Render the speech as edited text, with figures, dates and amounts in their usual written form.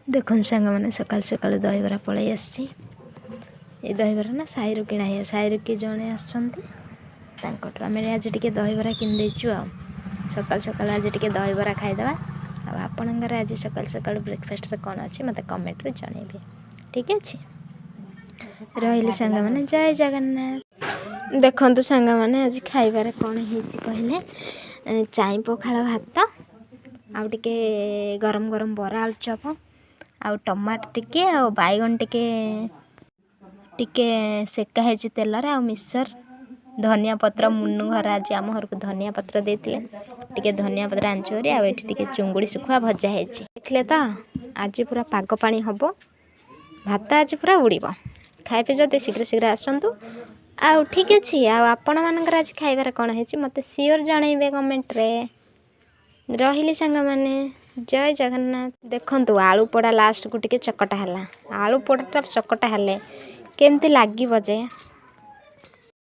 देखो सांग मैंने सकाल सकाल दहीबरा पलि आसी ये दहीबरा ना साईरु किणा है साईरु किए जड़े आम आज टे दहीबरा किनीदेचु आ सकाल सकाल आज टे दहीबरा खाईदे आपणकर आज सकाल सकाल ब्रेकफास्ट कौन अच्छी मत कमेंट रे जनइबे ठीक अच्छे रही सांग मैंने जय जगन्नाथ देखु सांग मैंने आज खाइबार कौन है कहले चाई पखाड़ भात आउ टे गरम गरम बरा आलू चप आउ टमाटो टिके आ बैगन टिके सेका है तेल रे आ मिक्सर धनिया पत्र मुन्नू घर आज आम घर को धनिया पत्र देते टिके धनिया पत्र आंचुरी आ चुंगुड़ी सुखुआ भजा है देखले तो आज पूरा पाग पानी हम भात आज पूरा उड़ब खाइबे जदि शीघ्र शीघ्र आसतु आ ठीक अच्छे आपण मानकर आज खाइबार कौन है मत सियोर जनइबे कमेंट रे रही सांग मैंने जय जगन्नाथ देखंतु आलू पोड़ा लास्ट को टिके चकटा है आलू पोड़ा चकटा हेले केमती लगे जे